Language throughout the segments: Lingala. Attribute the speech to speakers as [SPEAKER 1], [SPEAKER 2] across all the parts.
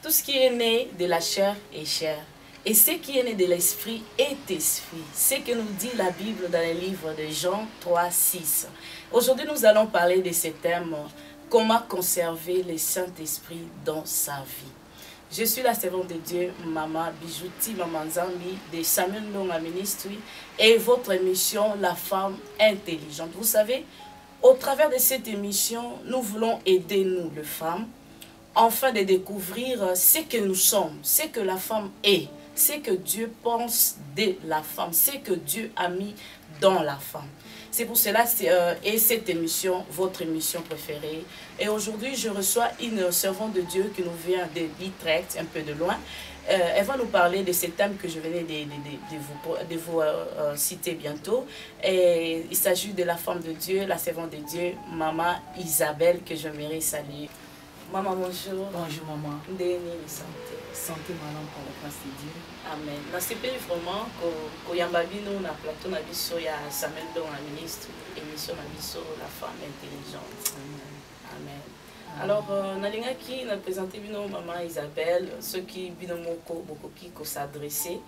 [SPEAKER 1] Tout ce qui est né de la chair est chair. Et ce qui est né de l'esprit est esprit. C'est ce que nous dit la Bible dans le livre de Jean 3, 6. Aujourd'hui, nous allons parler de ce thème, comment conserver le Saint-Esprit dans sa vie. Je suis la servante de Dieu, Maman Bijouti, Maman Zambi, de Samuel Ndonga Ministry, et votre émission, La Femme Intelligente. Vous savez, au travers de cette émission, nous voulons aider nous, les femmes, afin de découvrir ce que nous sommes, ce que la femme est, ce que Dieu pense de la femme, ce que Dieu a mis dans la femme. C'est pour cela et cette émission, votre émission préférée. Et aujourd'hui, je reçois une servante de Dieu qui nous vient de Utrecht, un peu de loin. Elle va nous parler de ce thème que je venais de vous citer bientôt. Et il s'agit de la femme de Dieu, la servante de Dieu, Maman Isabelle, que j'aimerais saluer. Maman, bonjour.
[SPEAKER 2] Bonjour, maman.
[SPEAKER 1] Ndeni, santé.
[SPEAKER 2] Santé, maman, pour la grâce de Dieu.
[SPEAKER 1] Amen. Dans ce pays, vraiment, quand il y a un plateau, il y a Samuel Ndonga Ministry, émission La Femme Intelligente. Amen. Alors, nous avons présenté Maman Isabelle, ceux qui ont s'adresser.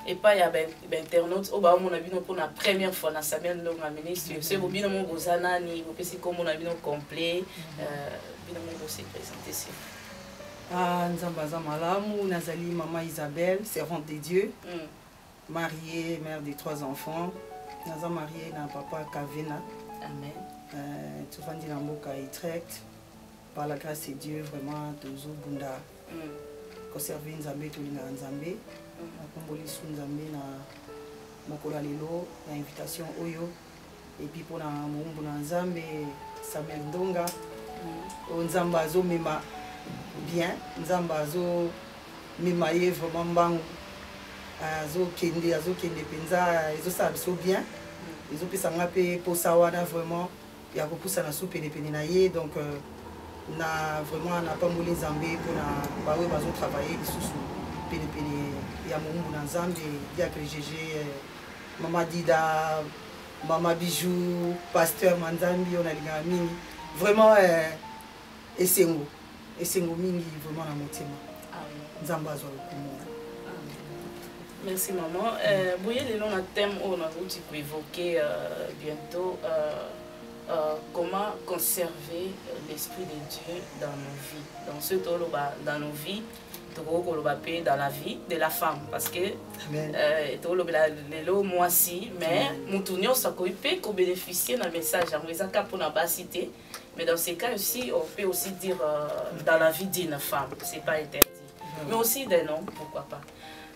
[SPEAKER 1] Et pas il y a des internautes, on a vu pour la première fois dans Samuel Ndonga Ministry. C'est vous bien mon gozanani, vous pensez comme on a vu complet.
[SPEAKER 2] Nzambaza Malamu, Nazali, Maman Isabelle, servante de Dieu, mariée, mère de 3 enfants. Naza mariée na papa Kavena.
[SPEAKER 1] Amen.
[SPEAKER 2] Tu vas dire Mboka Utrecht. Par la grâce de Dieu, vraiment, Tozo Bunda. Conserver Nzambe, Tolinga Nzambe. Komboli su Nzambe na Mokola Lelo, na invitation Oyo. Et puis pour la Mumbu Nzambe, Samuel Ndonga. Nzamba zo mema bien, Nzamba zo mema ye vraiment mbangu, zo kende penza, zo sa biso bien, zo pesa ngape posa wana vraiment ya kopusa na soupe pene na ye, donc na vraiment na pamboli Nzambe pour na bawe bazo travailler lisusu pene ya Mumbu na Nzambe, diacre GG, Mama Dida, Mama Bijou, Pasteur Manzambi, on a les mingi. Vraiment, esengo mingi vraiment na motima. Nzamba zo komona.
[SPEAKER 1] Merci maman. Boye le long thème on a évoquer bientôt comment conserver l'esprit de Dieu dans nos vies. Dans ce dans nos vies, dans la vie de la femme parce que moi si mais nous tournions ça peut bénéficier d'un message pour la cité. Mais dans ces cas aussi, on peut aussi dire dans la vie d'une femme, c'est pas interdit. Mais aussi d'un homme, pourquoi pas.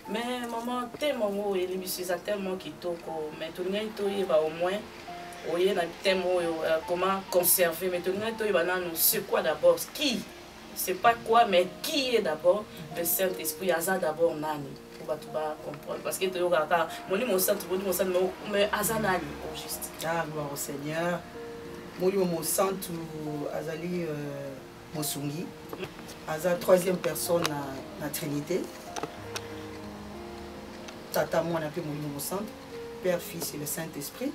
[SPEAKER 1] Mais maman, tellement et les tellement qui toko, mais tout le monde au moins, il y a tellement comment conserver, mais tout le monde c'est quoi d'abord, qui, c'est pas quoi, mais qui est d'abord le Saint-Esprit, Aza d'abord nani, pour comprendre, parce que tu as mon centre, mais Aza nani, au juste.
[SPEAKER 2] Ah, gloire au Seigneur. Mon centre Azali Mosungi, Aza 3e personne na Trinité. Tata moi on appelle mon centre, Père, Fils et le Saint-Esprit.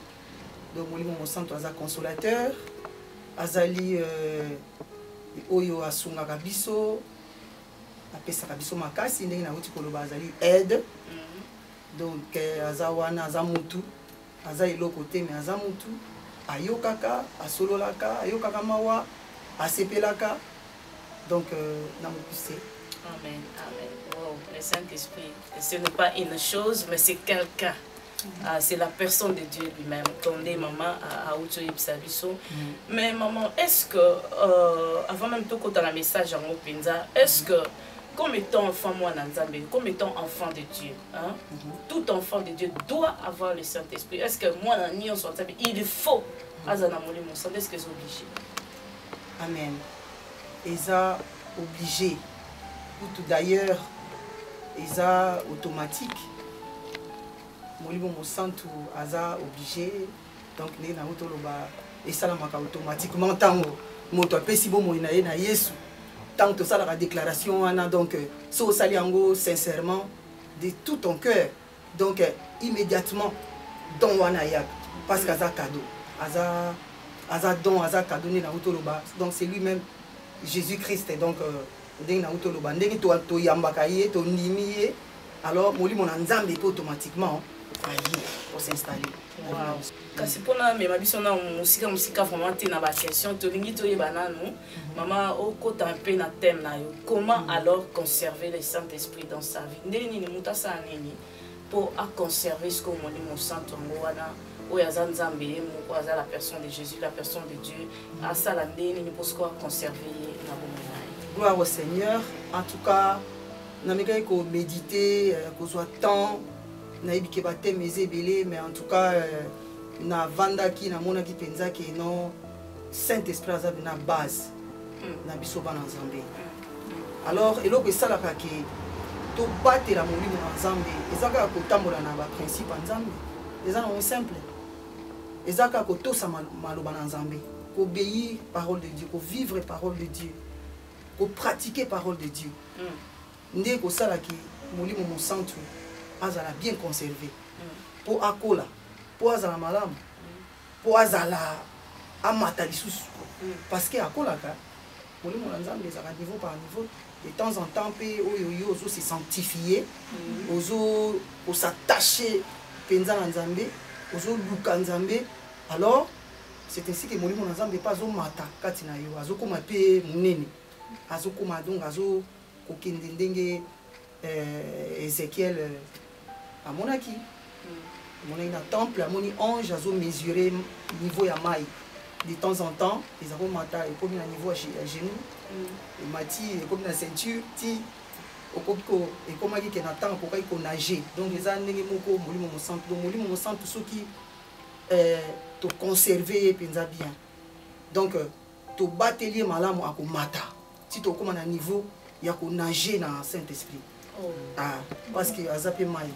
[SPEAKER 2] Donc mon centre Aza consolateur, Azali Oyo Asunga Kabiso, Apesa Kabiso Makasi, ndenge na uti koloba Azali aide. Donc Aza wana Aza mutu, Aza ilo côté mais Aza mutu. Ayokaka, asololaka, ayokaka mawa, asepelaka. Donc, n'a poussé.
[SPEAKER 1] Amen, amen. Wow, le Saint-Esprit, ce n'est pas une chose, mais c'est quelqu'un. C'est la personne de Dieu lui-même. Comme dit maman à Outoïb Sabiso. Mais maman, est-ce que, avant même tout quand on a un message en Openza, est-ce que, comme étant enfant, moi, comme étant enfant de Dieu, hein, tout enfant de Dieu doit avoir le Saint-Esprit. Est-ce que moi, il faut, est-ce que c'est obligé?
[SPEAKER 2] Amen. Ils sont obligés. D'ailleurs, ils sont automatiques. Mon centre est obligé. Donc, nous avons automatiquement. Tant que si bon, tant que ça la déclaration donc so saliango sincèrement de tout ton cœur donc immédiatement don wana yak parce que ça cadeau aza don aza cadeau na utoloba donc c'est lui-même Jésus-Christ donc ndenge na utoloba ndenge to yambaka ye to ndimi ye alors molimo na nzambe pe automatiquement ayi pour s'installer.
[SPEAKER 1] Wow. Kasi pona mema biso na musika vraiment te na ba question to lingi to yeba nanu mama o kota un peu na thème na yo comment alors conserver le Saint-Esprit dans sa vie ndeni ni mutasa nini pour à conserver ce que mon santo ngwana o ya nzambe mo ko za la personne de Jésus la personne de Dieu à ça la ndeni ni pour ce conserver na bomona.
[SPEAKER 2] Gloire au Seigneur. En tout cas, na meka ko méditer ko soit temps na ibike ba thème ezebele mais en tout cas na vandaki na mona ki penzaki non Saint-Esprit aza na base na biso bana nzambe. Alors eloko esalaka ke to batela molimo na nzambe ezaka ko tambola na ba principe nzambe ezana mo simple ezaka ko tosa maloba na nzambe ko obéir parole de Dieu ko vivre parole de Dieu ko pratiquer parole de Dieu ndé ko sala ki molimo mo santu azala bien conservé pour akola pour azala malamu pour azala amata lisusu parce que akolaka molimo na nzambe ezaka niveau par niveau de temps en temps pe oyo ozo se sanctifier ozo ko s'attacher penza na nzambe ozo luka nzambe alors c'est ainsi que molimo na nzambe pas zo mata kati na yo azo koma pe munene azo koma donc azo kokende ndenge Ézéchiel amonaki monaki na temple amoni ange azo mesurer niveau ya mai de temps en temps ils avons mata et comme na niveau à genoux et mati comme na ceinture ti okoko et comme aki ke na temps pour ko nager donc les ndenge moko molimo mo centre donc molimo mo centre soki to conserver penza bien donc to batelier malamu akomata si to comme na niveau ya ko nager na Saint-Esprit. Ah, parce que azapé mai.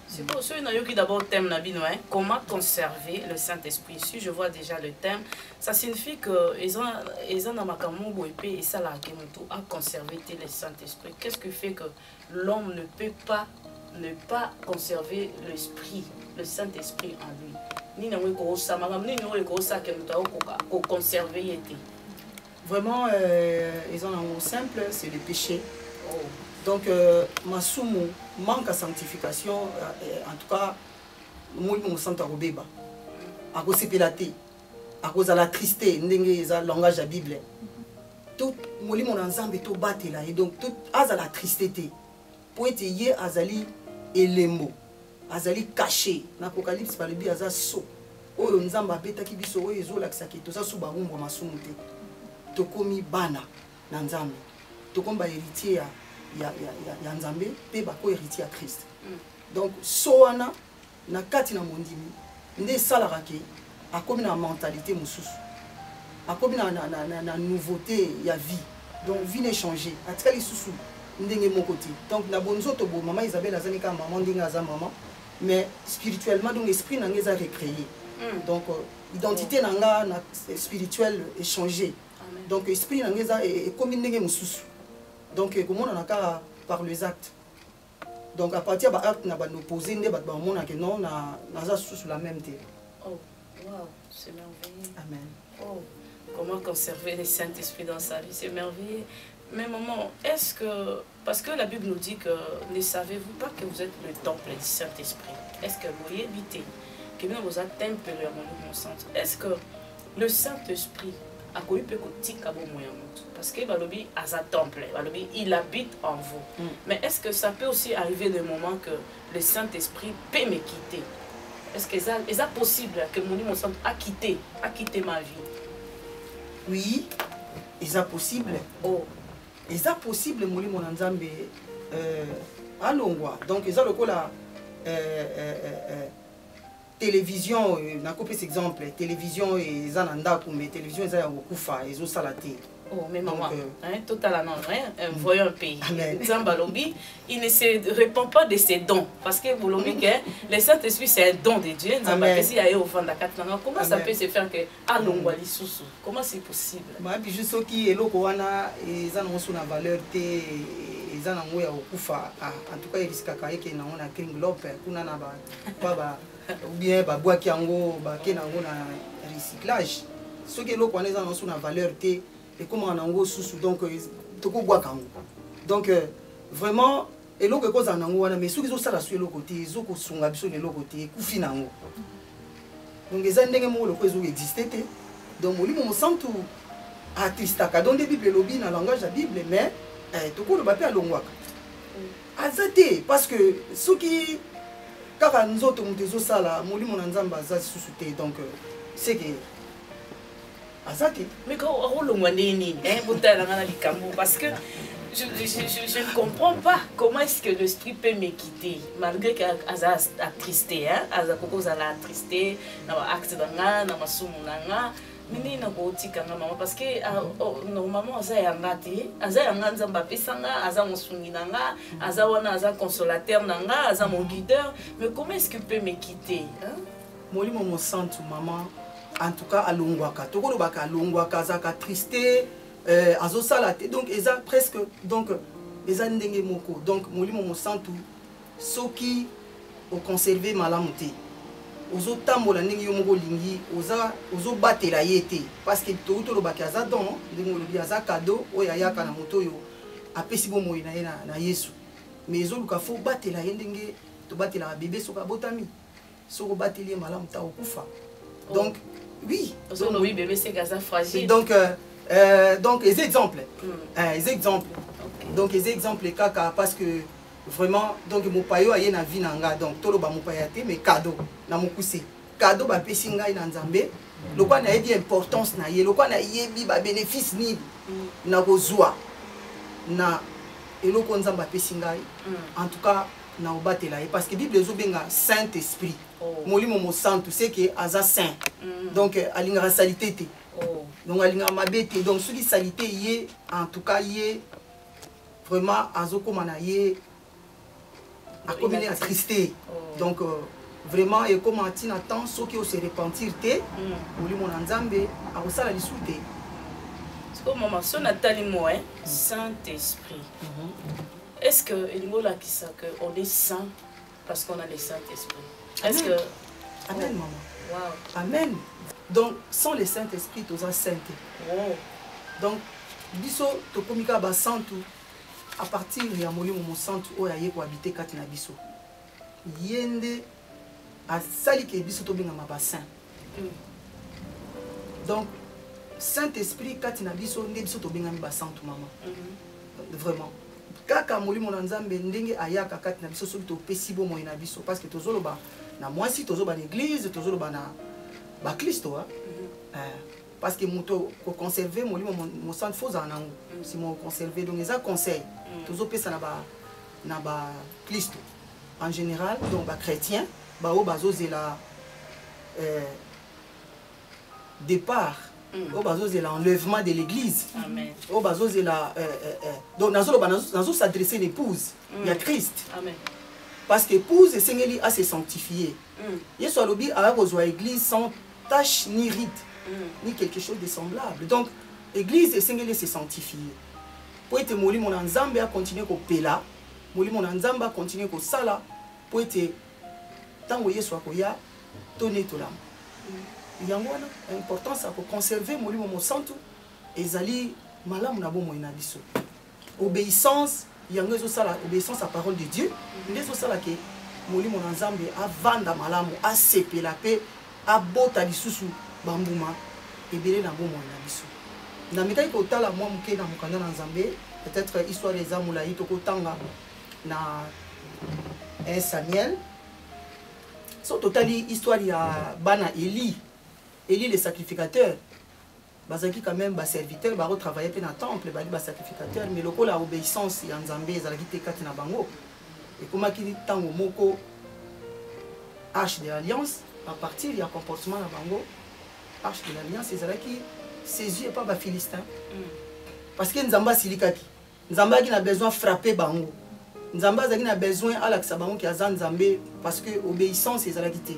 [SPEAKER 1] C'est pour ceux qui d'abord thème nabino hein comment conserver le Saint-Esprit. Ici je vois déjà le thème. Ça signifie que ils ont dans makamongo épée et ça là qui nous a conserver le Saint-Esprit. Qu'est-ce qui fait que l'homme ne peut pas ne pas conserver l'esprit, le Saint-Esprit en lui? Ni na ko sa magam ni no ko sa que nous ko conserver été. Vraiment
[SPEAKER 2] ils ont un mot simple, c'est le péché. Donc, masumu manque à sanctification, en tout cas, moi je me sens à Robeba. À cause de la tristesse, ndenge langage de la Bible. Tout moli mon ensemble tout batté là et donc tout à la tristesse. Pour être yé azali elemo, azali caché. L'Apocalypse par le bi aza so. Oyo nzamba beta ki biso oyo ezola kisaki to sa suba ngombo masumu te. To komi bana na nzambe. To komba héritier ya nzambe pe bako héritier à Christ. Donc soana na kati na mondimi nde salaka ke akomi na mentalité mususu. Akomi na nouveauté ya vie. Donc vie n'est changée. Atikali susu ndenge mon côté. Donc na bonzoto bo maman Isabelle azanika maman ndenge aza maman mais spirituellement donc esprit nanga a recréé. Donc identité nanga na spirituelle est changée. Donc esprit nanga est comme ndenge mususu. Donc comment on a par les actes. Donc à partir de l'acte na ba nous poser ndé ba mona que non na za sous la même terre.
[SPEAKER 1] Oh wow, c'est merveilleux.
[SPEAKER 2] Amen.
[SPEAKER 1] Oh, comment conserver le Saint-Esprit dans sa vie, c'est merveilleux. Mais maman, est-ce que parce que la Bible nous dit que ne savez-vous pas que vous êtes le temple du Saint-Esprit? Est-ce que vous y habitez? Que bien vous êtes tempérament mon centre. Est-ce que le Saint-Esprit a connu peu parce que balobi a sa temple, balobi il habite en vous. Mais est-ce que ça peut aussi arriver des moments que le Saint-Esprit peut me quitter? Est-ce que ça est possible que mon centre a quitté ma vie?
[SPEAKER 2] Oui, c'est possible.
[SPEAKER 1] Oh,
[SPEAKER 2] c'est possible mon nzambe alongwa. Donc ils ont le la télévision, na kopé cet exemple, télévision et zananda mais télévision ils ont kufa ils ont salaté.
[SPEAKER 1] Oh mais maman, totalement hein, voyons un pays. Zambalobi, il ne se répand pas de ses dons parce que vous l'avez dit le Saint-Esprit c'est un don de Dieu. Comment ça peut se faire que alongwali susu? Comment c'est possible?
[SPEAKER 2] Ma bi juste qui eloko wana ezana suna valeur te ezana ngoya okufa en tout cas il risque ka na ona kringlope kuna na ba ou bien ba ki yango ba ke nango na recyclage. Ce que eloko wana ezana suna valeur te et comment on a un sous donc toko bois kango donc vraiment et l'autre cause en ango mais ceux qui ont ça la sur le côté ils ont sunga biso le côté kufi nango donc les ndenge mo le cause existé donc molimo mo santu artiste donc des bible lobby na langage la bible mais toko le bape alongwaka azate parce que ceux qui kaka nzoto mutezo sala molimo na nzamba azati susute donc c'est que azate
[SPEAKER 1] mais quand on longwa nini botala ngana likambo parce que je ne comprends pas comment est-ce que l'esprit peut me quitter malgré que aza attristé aza koko za la attristé na acte danga na masumu nanga mini na kotika nga maman parce que normalement aza yanga te aza yanga nzamba pesanga aza mosungi nanga aza wana aza consolateur nanga aza mon guideur mais comment est-ce qu'il peut me quitter
[SPEAKER 2] molimo mo santu maman en tout cas alongwaka toko lobaka alongwaka azaka tristé azo sala te donc eza presque donc eza ndenge moko donc molimo mo santu soki au conserver malamu te ozo tambola ndenge yo moko lingi ozo batela ye te parce que to lobaki aza don ndenge olobi aza cadeau oyo ayaka na moto oyo apesi bomoi na ye na Yesu mais ezoluka fo batela ye ndenge tobatela bébé soki abotami soki obateli ye malamu ta okufa donc oui
[SPEAKER 1] oui bébé c'est gaza fragile
[SPEAKER 2] donc les exemples donc les exemples kaka parce que vraiment donc mon payo aye na vie nanga donc tolo ba mon payate mais cadeau na mokuse cadeau ba pesi ngai na nzambe lokwa na yebi importance na ye lokwa na yebi ba bénéfice ni na kozwa na eloko nzamba pesi ngai en tout cas na obatela ye parce que bible ezobenga saint esprit molimo mo santu c'est que aza saint donc alinga salité te donc alinga mabete donc soki salité ye en tout cas ye vraiment azokoma na ye akomene attristé donc vraiment et comme atina temps soki o se repentir te molimo na nzambe akosala lisu te
[SPEAKER 1] comme maman son natali moi saint esprit est-ce que elingo la kisa que on est saint parce qu'on a le saint esprit est-ce que
[SPEAKER 2] amen maman
[SPEAKER 1] wow
[SPEAKER 2] amen donc sans le saint esprit toza sainte donc biso tokomika ba santu à partir ya molimo mo santu oyo aye ko habiter kati na biso yende asali ke biso tobengama ba saint donc saint esprit kati na biso nde biso tobengami ba santu maman vraiment kaka molimo na nzambe ndenge ayaka kati na biso soki topesi bomoi na biso parce que tozoloba na mwasi tozoba na église tozoloba na ba Kristo parce que moto ko conserver molimo mo santu foza nango si mo conserver donc eza conseil tozopesa na ba Kristo en général donc ba chrétien ba o bazozela départ au bazozela enlèvement de l'église
[SPEAKER 1] amen
[SPEAKER 2] au bazozela donc nazo s'adresser l'épouse il y a Christ
[SPEAKER 1] amen
[SPEAKER 2] parce que épouse esengeli à se sanctifier yesu alobi ala kozwa église sans tache ni ride ni quelque chose de semblable donc église esengeli se sanctifier pour être molimo na nzambe a continuer kopela molimo na nzambe a continuer kosala pour être tango yesu akoya tone tolama yango wana importance à conserver molimo mo santu ezali malamu na bomoi na biso obéissance yango ezosala obéissance à parole de Dieu nde ezosala ke molimo na nzambe avanda malamu asepela pe abota lisusu bambuma ebele na bomoi na biso na mikai kotala mwa moke na mokanda na nzambe peut-être histoire eza molai tokotanga na 1 Samuel so totali histoire ya bana Élie le sacrificateur bazaki quand même ba serviteur ba retravailler pe na temple ba sacrificateur mais lokola obéissance ya nzambe ezalaki te kati na bango et komaki tango moko arche de l'alliance à partir ya comportement na bango arche de l'alliance ezalaki saisi par ba philistin parce que nzamba silikaki nzamba ki na besoin frapper bango nzamba azaki na besoin alakisa bango ki aza nzambe parce que obéissance ezalaki te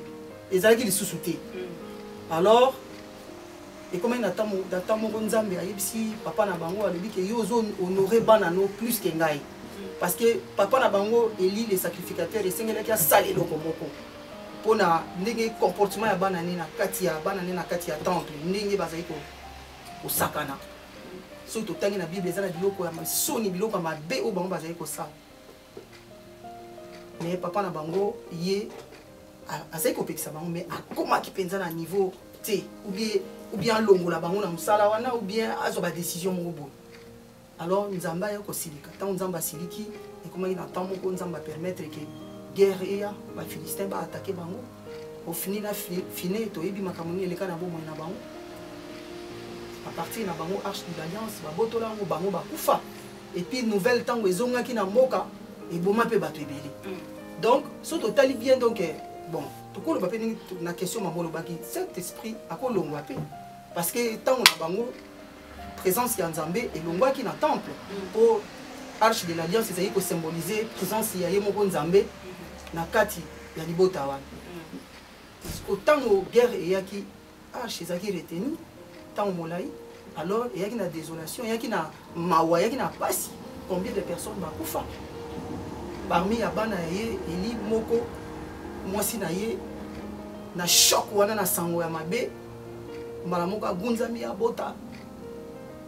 [SPEAKER 2] ezalaki lisusu te alors et comme il attend mon nzambe ayebisi papa na bango alobi ke yo zo honorer bana no plus que ngai parce que papa na bango Élie le sacrificateur esengelaki asala eloko moko pona ndenge comportement ya bana ne na kati ya temple ndenge bazali ko sakana so to tangi na Bible eza na biloko ya masoni biloko ya mabe o bango bazali kosala mais papa na bango ye azali kopekisa bango mais akomaki mpenza na niveau te ou bien longola bango na mosala wana ou bien azwa badécision moko boye alors nzambe aya kosilika ntango nzambe asiliki ekomaki na ntango moko nzambe apermettre ke guerre eya bafilistin baatake bango ofini na fine toyebi makambo nini eleka na bomoi na bango à partir na bango arche de l'alliance babotola yango bango bakufa et puis nouvelle ntango ezongaki na mboka eboma mpe bato ebele donc so totali bien donc bon tokoloba mpe ndenge na question mama olobaki cet esprit akolongwa mpe parce que ntango na bango présence ya nzambe elongwaki na temple mpo arche de l'alliance ezali kosymbolize présence ya ye moko nzambe na kati ya libota wana ntango guerre eyaki arche ezalaki retenu ntango molai alors eyaki na désolation eyaki na mawa eyaki na pasi combien de personnes bakufa parmi ya bana ya ye eli moko mwasi na ye na choc wana na sango ya mabe mbala moko agunzami abota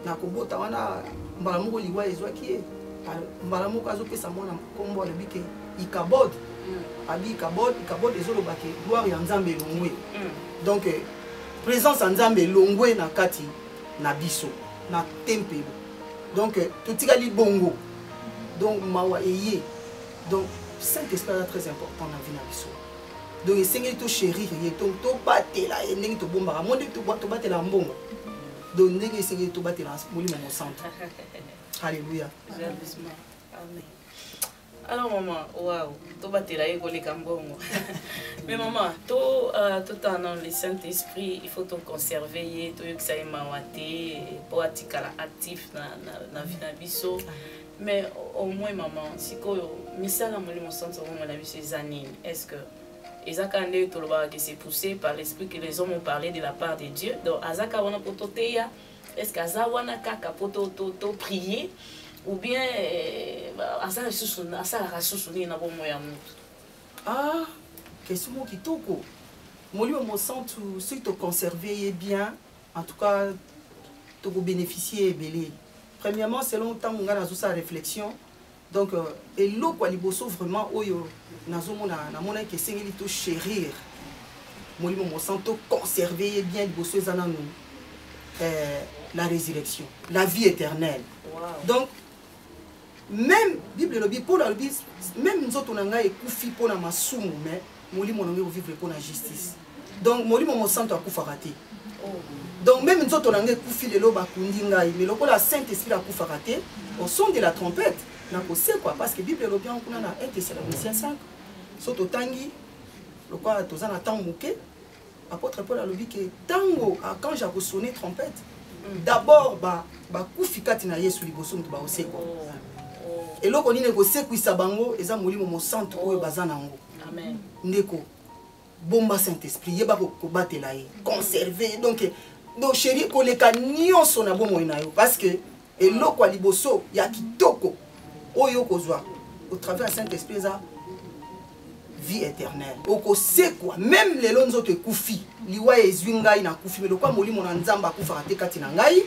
[SPEAKER 2] na kobota wana mbala moko liwa ezwaki ye mbala moko azopesa mwana kombo alobi ke ikabod abi ikabod ezolobaki gloire ya nzambe elongwe donc présence ya nzambe elongwe na kati na biso na tempelo donc totikali bongo donc mawa eye donc Saint-Esprit est très important dans la vie de biso donc esengeli to chérir ye to batela ye ndenge to bombaka monde to batela mbongo donc ndenge esengeli to batela molimo mo centre alléluia
[SPEAKER 1] amen. Alors maman, waouh, to batela ye koleka mbongo. Mais maman, to dans le Saint-Esprit, il faut to conserver ye to yokisa ye mawate pour atikala actif na vie na biso. Mais au moins maman, sikoyo misala molimo centre mo na biso ezanini. Est-ce que ezakande to loba que c'est poussé par l'esprit que les hommes ont parlé de la part de Dieu. Donc azaka wana pototeya, est-ce que azawana kaka poto to prier? Ou bien
[SPEAKER 2] ah question kitoko molimo mo centre si to conserver bien en tout cas to bénéficier belé premièrement selon temps on a sa réflexion donc eloko liboso vraiment oyo nazomona na mona ke sengeli to chérir molimo mo centre conserver bien liboso ezana nous la résurrection la vie éternelle. Wow. Donc même Bible le dit pour la Bible même nous autres on a ekufi pour na masumu mais molimo na vivre pour la justice donc molimo mo santo akufa raté donc même nous autres on a ekufi lelo bakundi ngai mais lokola Saint-Esprit akufa raté au son de la trompette na ko c'est quoi parce que Bible le bien kuna na 1 Thessaloniciens 5 soto tangi lokola tozana temps moké apôtre Paul a dit que tango quand j'ai sonné trompette d'abord ba kufi kati na Yesu liboso mutu ba oseko et là, on dit que c'est qui sabango et ça molimo mo centre oyo bazana ngo. Amen. Ndeko bomba Saint-Esprit yeba ko batela ye conserver donc chéri ko leka nyonso na bomo inayo parce que et loko liboso ya kitoko oyo kozwa au travers du Saint-Esprit za vie éternelle. Oko c'est quoi même les lonzo te kufi liwa ezwinga ina kufi mais lokwa molimo na nzamba kufa te kati na ngai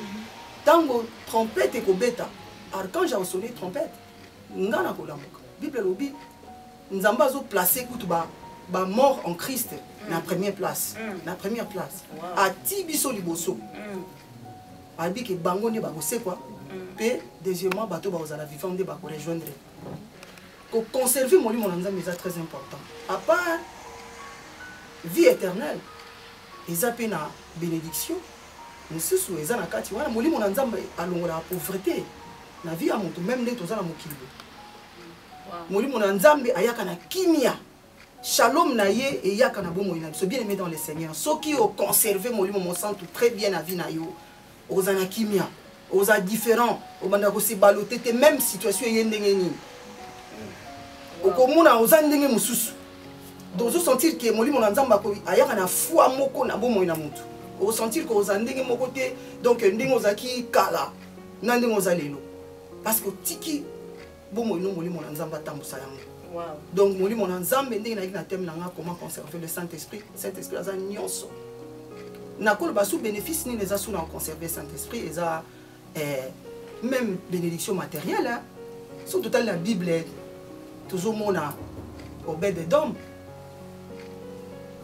[SPEAKER 2] tango trompette ko beta archange a sonné trompette ngana kolamuka Bible lobi nzamba zo placer kutu ba mort en Christ na première place na première place ati biso liboso abi ke bango ne ba ko quoi pe deuxièmement bato ba ozala vivant de ba ko rejoindre ko conserver molimo na nzamba est très important à part vie éternelle eza pe na bénédiction mususu eza na kati wana molimo na nzamba alongola pauvreté na vie ya moto même nde tozala mokili molimo na nzambe ayaka na kimia shalom na ye eyaka na bomoi na biso bien aimé dans le Seigneur soki o conserver molimo mo centre très bien na vie na yo oza na kimia oza différent obanda ko se baloter te même situation ye ndenge nini okomona oza ndenge mususu dozo sentir que molimo na nzamba ko ayaka na foi moko na bomoi na moto o sentir que oza ndenge moko te donc ndenge ozaki kala na ndenge oza lelo parce que tiki bomo ino molimo na nzamba tambusa yango. Wow. Donc molimo na nzambe ndenge na thème nanga comment conserver le Saint-Esprit aza nyonso na kolo basu bénéfice ni les asu na conserver Saint-Esprit eza même bénédiction matérielle, hein. Sur total la Bible, toujours mon Obed-Edom.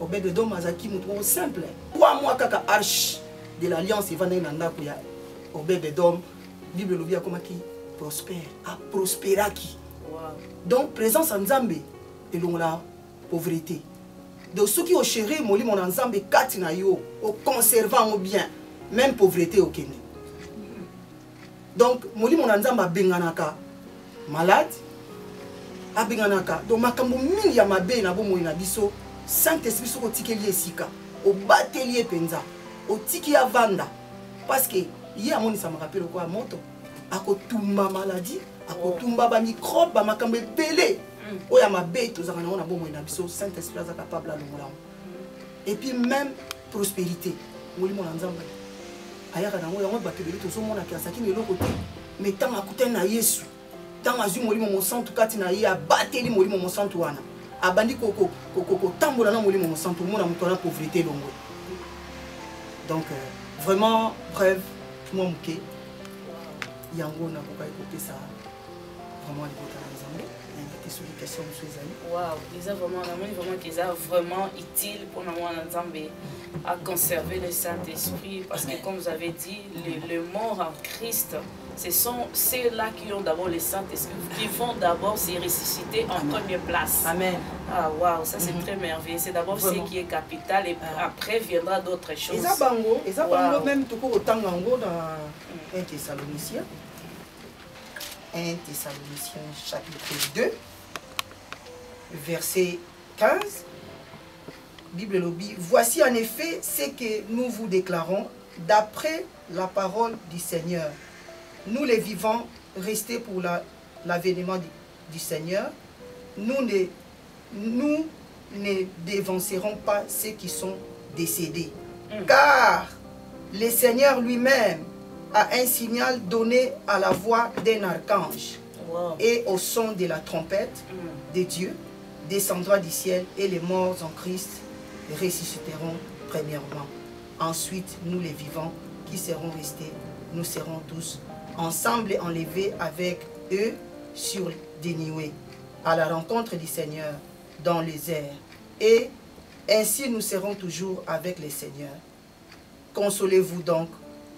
[SPEAKER 2] Obed-Edom azaki mouton simple. 3 mois kaka arche de l'alliance et vanda nanda kuya. Obed-Edom, Bible lobia comme qui prospère, a prospéraki. Donc présence en Nzambe et l'on la pauvreté. Donc ceux qui ont chéri moli mon Nzambe katina yo, au conservant au bien, même pauvreté au Kenya. Donc moli mon Nzambe benganaka malade, a benganaka. Donc makambo mingi ya mabe na bo moina biso. Saint-Esprit soko tikeli esika au batelier penza au tiki ya vanda parce que hier amoni ça me rappelle quoi moto akotumba maladie akotumba ba microbe ba makambe belé oya mabe to zaka na bomo na biso Saint-Esprit est capable à longola et puis même prospérité moli mon nzamba ayaka na ngoya ngba kebeli to so mona ki asaki ngelo côté mais tant akuten na Yesu tant azu moli mon santu kati na ye abateli moli mon santu wana abandi koko tambola na molimo mo santo mona mutona pauvreté longo. Donc vraiment bref moi muke yango na koka écouter ça vraiment les bota nzambe invité sur les questions de ses amis.
[SPEAKER 1] Waouh, ils ont vraiment qu'ils ont vraiment utile pour nous nzambe à conserver le Saint-Esprit parce que comme vous avez dit le mort en Christ ce sont ceux-là qui ont d'abord le Saint-Esprit, qui vont d'abord se ressusciter en première place.
[SPEAKER 2] Amen.
[SPEAKER 1] Ah waouh, ça c'est très merveilleux. C'est d'abord ce qui est capital et après viendra d'autres choses.
[SPEAKER 2] Et ça bango même tout autant dans 1 Thessaloniciens. 1 Thessaloniciens chapitre 2, verset 15. Bible lobby. Voici en effet ce que nous vous déclarons d'après la parole du Seigneur. Nous les vivants, restés pour l'avènement du Seigneur, nous ne dévancerons pas ceux qui sont décédés. Car le Seigneur lui-même a un signal donné à la voix d'un archange et au son de la trompette de Dieu descendra du ciel et les morts en Christ ressusciteront premièrement. Ensuite, nous les vivants qui serons restés, nous serons tous ensemble enlevés avec eux sur des nuées, à la rencontre du Seigneur dans les airs. Et ainsi nous serons toujours avec le Seigneur. Consolez-vous donc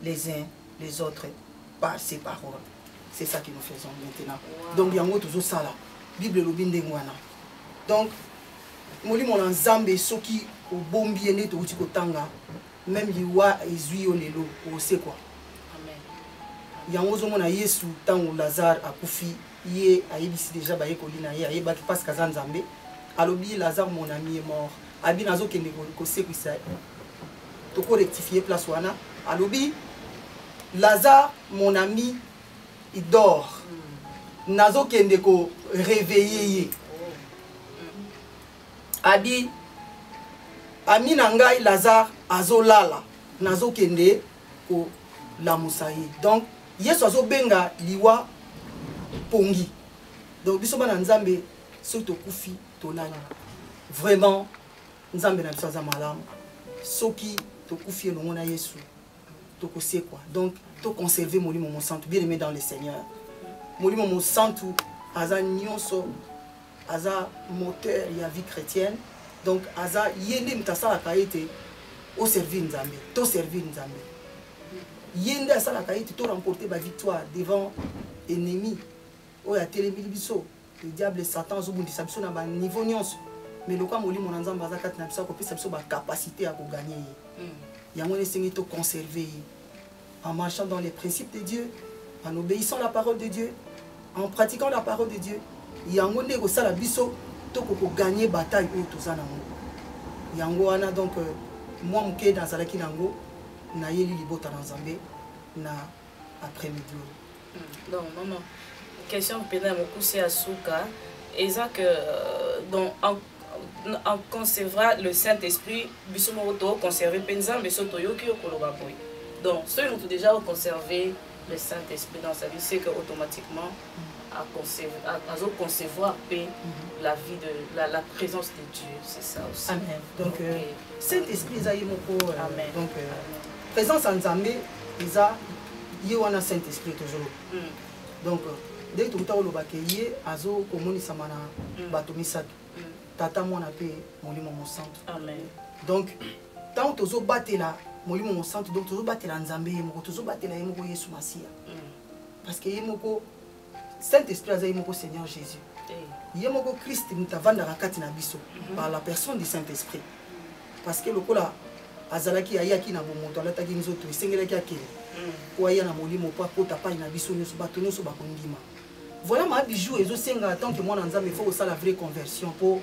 [SPEAKER 2] les uns les autres par ces paroles. C'est ça que nous faisons maintenant. Donc, il y a toujours ça là. Bible l'obindengwana. Donc, moli mon nzambe soki au bon bien et au tikotanga, même liwa ezui olelo, o sait quoi. Yango zo mona Yesu tango Lazare akufi ye ayebisi déjà ba yekolina ye ayebaki parce que Nzambe alobi Lazare mon ami est mort abi nazo kende ko sekwisa to ko rectifier place wana alobi Lazare mon ami il dort nazo kende ko réveiller ye abi ami na ngai Lazare azolala nazo kende ko la musayi. Donc Yesu azo benga liwa pongi. Donc biso bana nzambe soto kufi tolani. Vraiment nzambe na biso za malamu. Soki to kufi elongo na Yesu to kose quoi. Donc to conserver molimo mon santo bien aimé dans le Seigneur. Molimo mon santo aza nyonso aza moteur ya vie chrétienne. Donc aza yende mtasala kaete au servir nzambe, to servir nzambe. Yende asala kaiti to remporter ba victoire devant ennemi o ya telebili biso le diable Satan zobundisa biso na ba niveau nyonso mais le quoi moli mon nzamba za kat na biso ko pesa biso ba capacité à ko gagner yango ne sengi to conserver en marchant dans les principes de Dieu, en obéissant à la parole de Dieu, en pratiquant la parole de Dieu. Yango ne ko sala biso to ko gagner bataille o to za nango yango wana. Donc moi muke dans alaki nango na yeli libota na Nzambe na après-midi.
[SPEAKER 1] Donc maman, question pénale mon c'est à souka et ça que donc on conservera le Saint-Esprit biso mo to conserver penza mais soto yoki okoloba boy. Donc ceux qui ont déjà conservé le Saint-Esprit dans sa vie, c'est que automatiquement à concevoir la vie de la présence de Dieu, c'est ça aussi.
[SPEAKER 2] Amen. Donc Saint-Esprit zayi moko
[SPEAKER 1] Amen.
[SPEAKER 2] donc présence en Nzambe isa ye wana Saint-Esprit toujours. Donc dès que tu as olobake ye azo komonisa mana bato misato. Tata mwana pe molimo mo centre. Amen. Donc tant tozo batela molimo mo centre donc tozo batela nzambe yemoko tozo batela yemoko Yesu Masia. Parce que yemoko Saint-Esprit aza yemoko Seigneur Jésus. Yemoko Christ mutavanda rakati na biso par la personne du Saint-Esprit. Parce que lokola azalaki ayaki na bomoto alataki nzoto esengelaki akele. Ko aya na molimo po akota pa na biso nyoso bato nyoso bakondima. Voilà ma bijou ezo senga tant que moi nzambe faut ça la vraie conversion pour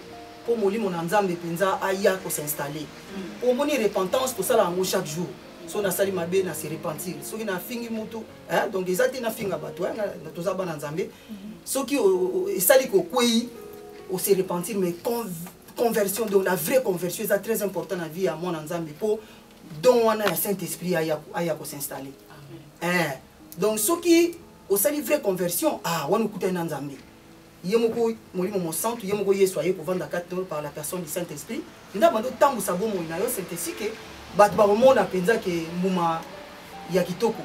[SPEAKER 2] molimo nzambe penza aya ko s'installer. Pour moni repentance pour ça la ngo chaque jour. So na sali mabe na se repentir. So ki na fingi mutu hein donc ezati na finga bato hein na toza bana nzambe. So ki esali ko kwei au se repentir mais conversion donc la vraie conversion c'est très important dans la vie à mon nzambe pour donc on a un Saint-Esprit aya ko s'installer. Hein donc so ki au sali vraie conversion ah on écoute un nzambe. Yemoko molimo mo centre yemoko Yesu aye pour vendre 4 € par la personne du Saint-Esprit. Ndabando tambu sabo mo na yo Saint-Esprit que bat ba mona penza ke muma ya kitoko.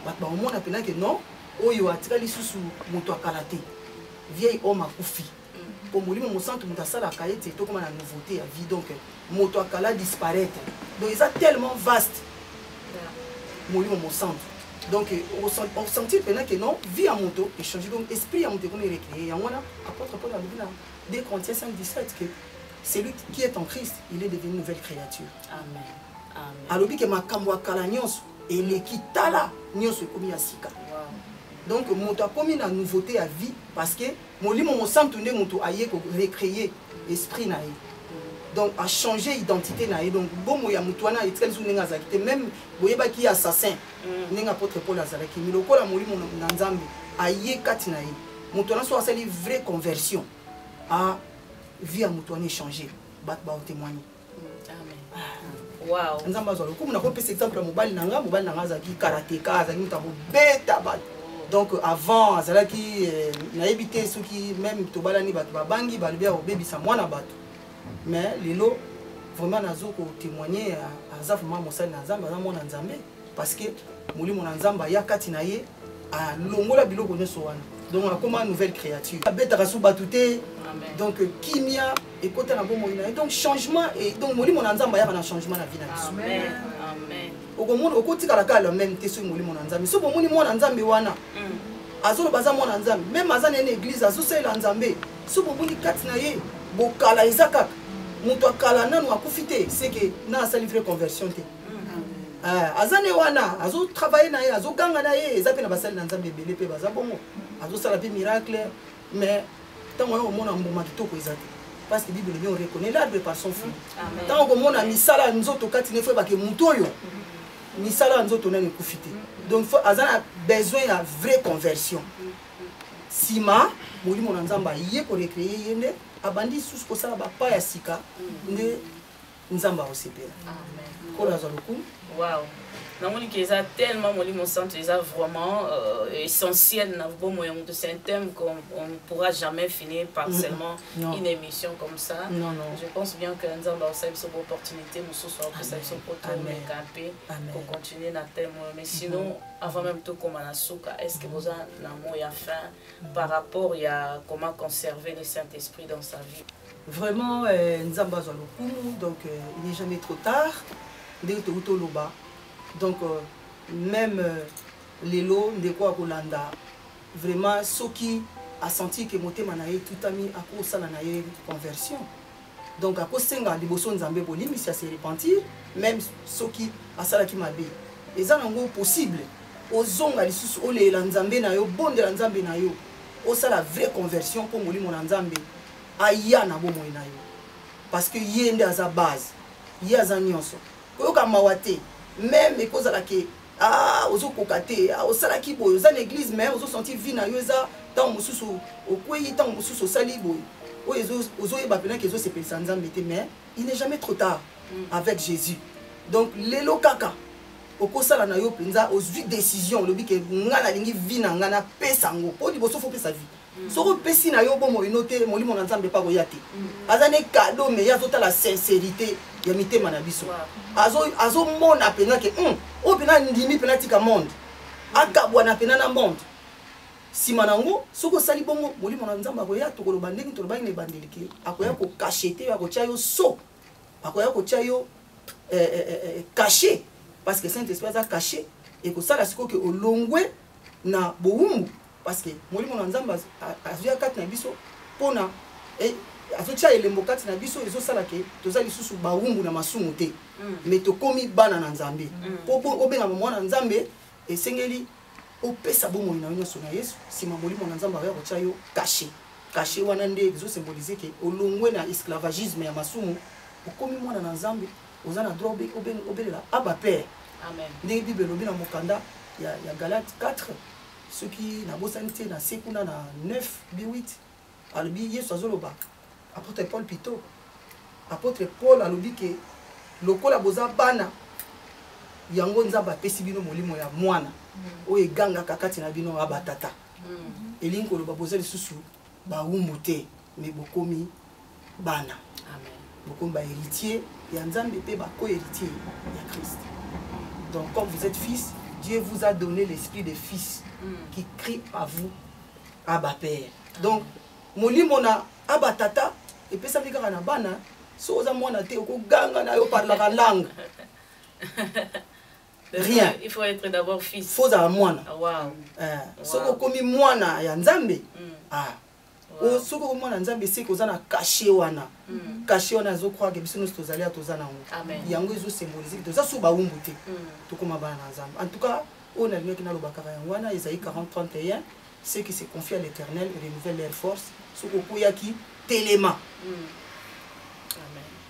[SPEAKER 2] Bat ba mona penza que non oyo atikali susu moto akalate. Vieil homme akufi. Pour molimo mo centre mutasala kayete to comme la nouveauté à vie donc moto akala disparaître. Donc ils sont tellement vaste. Molimo mo centre. Donc, on sentit que non, vie à moto et changer. Donc, esprit à moto, comme il est créé. Et on a, apôtre Paul a dit dans 2 Corinthiens 5:17 que celui qui est en Christ, il est devenu une nouvelle créature. Amen. Amen. Alors, que ma kamwa kala nyonso et l'équitala nyonso comme yasika. Donc, moto a commis la nouveauté à vie parce que mon limo mon sang tourné moto aye ko recréer esprit naïe. Donc à changer identité naïe donc bon moya mutwana etel zuninga zakite même boyeba ki assassin ninga apôtre Paul azalaki miloko la molimo na nzambe aye kati naïe mutwana so asali vraie conversion à vie à mutwana changer bat ba témoigner. Amen. Wow. Nzamba zo ko muna ko pesa exemple mobile nanga zaki karatéka zaki mutabo beta bat. Donc avant azalaki na éviter ceux qui même to balani bat ba bangi ba libia obebisa mwana bat. Mais lelo vraiment nazo ko témoigner à za vraiment mosali na nzamba na mona nzambe parce que molimo na nzamba ya kati na ye a longola biloko nyoso wana donc comme une nouvelle créature abeta rasu batute donc kimia et côté na bomo ina donc changement et donc molimo na nzamba ya na changement na vie na biso. Amen. Amen. Okomona okotika la kala même te so molimo na nzambe so bomoni mona nzambe wana azolo baza mona nzambe même azana une église azosela nzambe so bomoni kati na ye bokala ezaka moto akala nanu akufite c'est que na sa livre conversion te azane wana azo travailler na ye azo ganga na ye ezape na basali na nzambe belé pe baza bongo azo sala pe miracle mais tant on mona mboma kitoko ezate parce que bible bien on reconnaît l'arbre par son fruit tant on mona misala nzoto kati ne fe ba ke mutoyo misala nzoto na kufite donc azana besoin ya vraie conversion sima molimo na nzamba ye ko recréer yende abandi sous ko sala ba pa ya sika nde nzamba osepela. Amen. Kola zaloku.
[SPEAKER 1] Wow. Namoni que ça tellement molimo centre ça vraiment essentiel na bon moyen de c'est un thème qu'on ne pourra jamais finir par seulement une émission comme ça.
[SPEAKER 2] Non, non.
[SPEAKER 1] Je pense bien que nzamba osali so opportunité muso so que ça so pour camper pour continuer na thème mais sinon avant même tout comme na souka est-ce que vous avez na moya fin par rapport à comment conserver le Saint-Esprit dans sa vie?
[SPEAKER 2] Vraiment nzamba zaloku donc il n'est jamais trop tard de to loba. Donc même les lots de quoi Rolanda vraiment ceux qui a senti que moté manaye tout ami à cause ça naye conversion donc à cause senga de boson nzambe bolimi ça se repentir même ceux qui a sala qui mabe et ça nango possible ozonga lisusu ole la nzambe na yo bonde la nzambe na yo o ça la vraie conversion pour molimo na nzambe aya na bomo na yo parce que yende à sa base yaza nyonso ko ka mawate même et cause à laquelle ozo kokate osala ki boyo za l'église mais ozo sentir vie na yo za tant mususu okweyi tant mususu sali boyo ozo yeba pena que ozo se pensa nzambe te mais il n'est jamais trop tard avec Jésus donc lelo kaka okosala na yo penza ozwi décision lobi ke ngana lingi vie na ngana pesa ngo po liboso fo pesa vie soko pesi na yo bomo inote molimo na nzambe pa koyate azane cadeau mais ya tota la sincérité ya mitema na biso azo mona pena ke o pena ndimi pena tika monde akabwana pena na monde sima nango soko sali bongo molimo na nzamba akoya tokoloba ndenge toloba ine bandelike akoya ko cachete akotia yo so akoya ko tia yo caché parce que Saint-Esprit a caché et que ça la siko que olongwe na boumbu parce que molimo na nzamba azia kat na biso pona et azotia elembo kat na biso ezo sala ke tozali susu baumbu na masumu te mais tokomi bana na nzambe po obenga mwana nzambe esengeli opesa bomoi na nyonso na Yesu sima molimo na nzamba ya kotia yo caché caché wana nde ezo symboliser ke olongwe na esclavagisme ya masumu okomi mwana na nzambe ozana droit obelela aba père
[SPEAKER 1] amen
[SPEAKER 2] ndenge bible lobi na mokanda ya Galate 4 ceux qui na bosani te na sekuna na 9 b8 alobi Yesu azoloba apôtre Paul Pito apôtre Paul alobi ke lokola boza bana yango nzamba apesi bino molimo ya mwana oyo egangaka kati na bino aba tata elingi koloba boza lisusu bawumbu te me bokomi bana
[SPEAKER 1] amen
[SPEAKER 2] bokomi bahéritier ya nzambe pe bako-héritier ya Christ. Donc comme vous êtes fils, Dieu vous a donné l'esprit de fils qui crie à vous Abba Père. Donc molimo na Abba Tata et puis ça veut dire na bana so za mwana te ko ganga na yo parla la langue. Rien.
[SPEAKER 1] Il faut être d'abord fils.
[SPEAKER 2] Faut za mwana.
[SPEAKER 1] Wow.
[SPEAKER 2] So ko mi mwana ya nzambe. Ah. O soko mwana nzambe se ko za na caché wana. Caché wana zo croire que biso nous tozali atozana ngo.
[SPEAKER 1] Amen.
[SPEAKER 2] Yango ezo symboliser que toza so ba umbu te. Tokoma bana na nzambe. En tout cas, on a le na lobaka yango wana Isaïe 40:31, ceux qui se confient à l'Éternel renouvellent leur force. Soko koyaki telema.
[SPEAKER 1] Amen.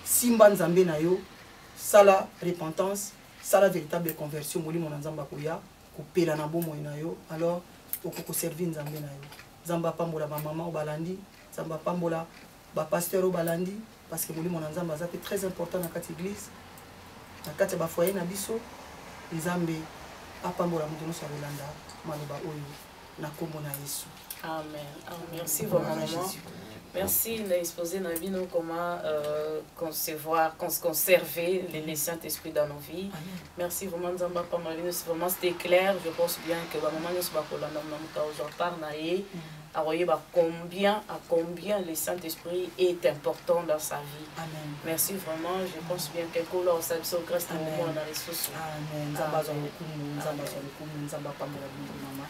[SPEAKER 2] Simba nzambe na yo sala repentance, sala véritable conversion molimo na nzamba koya kopela na bomo na yo alors okoko servir nzambe na yo. Nzamba pambola ba maman obalandi, nzamba pambola ba pasteur obalandi parce que molimo na nzamba ça c'est très important dans cette église. Na kati ba foyer na biso nzambe apambola mutu no sabolanda maloba oyo na kombo na Yesu.
[SPEAKER 1] Amen. Merci vraiment maman. Merci d'exposer dans nous comment conserver les Saint-Esprit dans nos vies. Merci vraiment Nzamba Pamali, vraiment c'était clair. Je pense bien que maman nous va combien le Saint-Esprit est important dans sa vie.
[SPEAKER 2] Amen.
[SPEAKER 1] Merci vraiment. Je pense bien que Kola ça se grâce à nous dans les sources.
[SPEAKER 2] Amen. Nzamba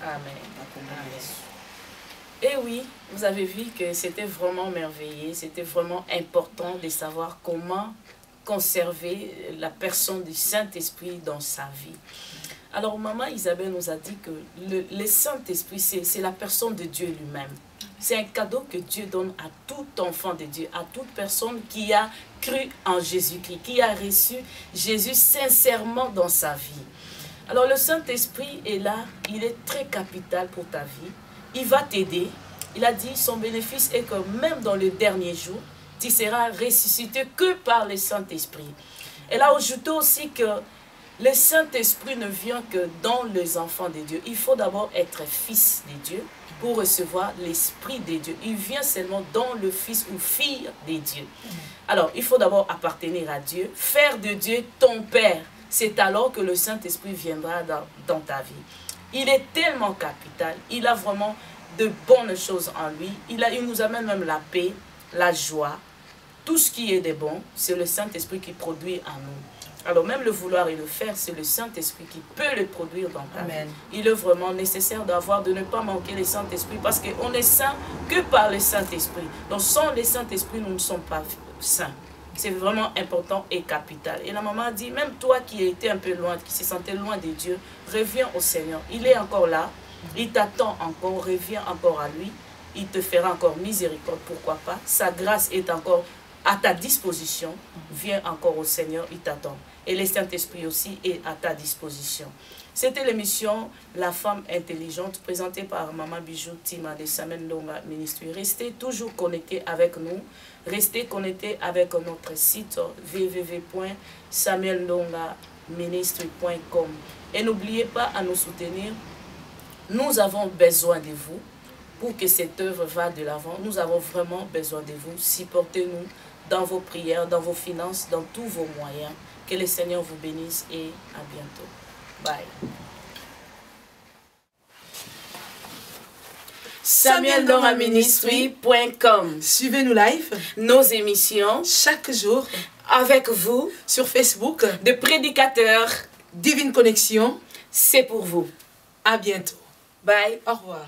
[SPEAKER 1] Amen. Et oui, vous avez vu que c'était vraiment merveilleux, c'était vraiment important de savoir comment conserver la personne du Saint-Esprit dans sa vie. Alors, maman Isabelle nous a dit que le Saint-Esprit, c'est la personne de Dieu lui-même. C'est un cadeau que Dieu donne à tout enfant de Dieu, à toute personne qui a cru en Jésus-Christ, qui a reçu Jésus sincèrement dans sa vie. Alors, le Saint-Esprit est là, il est très capital pour ta vie. Il va t'aider. Il a dit, son bénéfice est que même dans le dernier jour, tu seras ressuscité que par le Saint-Esprit. Elle a ajouté aussi que le Saint-Esprit ne vient que dans les enfants de Dieu. Il faut d'abord être fils de Dieu pour recevoir l'Esprit de Dieu. Il vient seulement dans le fils ou fille de Dieu. Alors, il faut d'abord appartenir à Dieu, faire de Dieu ton Père. C'est alors que le Saint-Esprit viendra dans ta vie. Il est tellement capital, il a vraiment de bonnes choses en lui. Il nous amène même la paix, la joie. Tout ce qui est de bon, c'est le Saint-Esprit qui produit en nous. Alors même le vouloir et le faire, c'est le Saint-Esprit qui peut le produire dans ta vie. Il est vraiment nécessaire de ne pas manquer le Saint-Esprit parce qu'on est saint que par le Saint-Esprit. Donc sans le Saint-Esprit, nous ne sommes pas saints. C'est vraiment important et capital. Et la maman a dit, même toi qui étais un peu loin, qui se sentait loin de Dieu, reviens au Seigneur. Il est encore là, il t'attend encore, reviens encore à lui. Il te fera encore miséricorde, pourquoi pas. Sa grâce est encore à ta disposition. Viens encore au Seigneur, il t'attend. Et le Saint-Esprit aussi est à ta disposition. C'était l'émission La Femme Intelligente, présentée par Maman Bijou Tima de Samuel Ndonga Ministry. Restez toujours connectés avec nous. Restez connectés avec notre site www.samuelndongaministry.com. Et n'oubliez pas à nous soutenir. Nous avons besoin de vous pour que cette œuvre va de l'avant. Nous avons vraiment besoin de vous. Supportez-nous dans vos prières, dans vos finances, dans tous vos moyens. Que le Seigneur vous bénisse et à bientôt. Bye. SamuelDongaMinistry.com.
[SPEAKER 2] Suivez-nous live.
[SPEAKER 1] Nos émissions
[SPEAKER 2] chaque jour
[SPEAKER 1] avec vous
[SPEAKER 2] sur Facebook.
[SPEAKER 1] De prédicateurs.
[SPEAKER 2] Divine Connexion.
[SPEAKER 1] C'est pour vous.
[SPEAKER 2] À bientôt.
[SPEAKER 1] Bye.
[SPEAKER 2] Au revoir.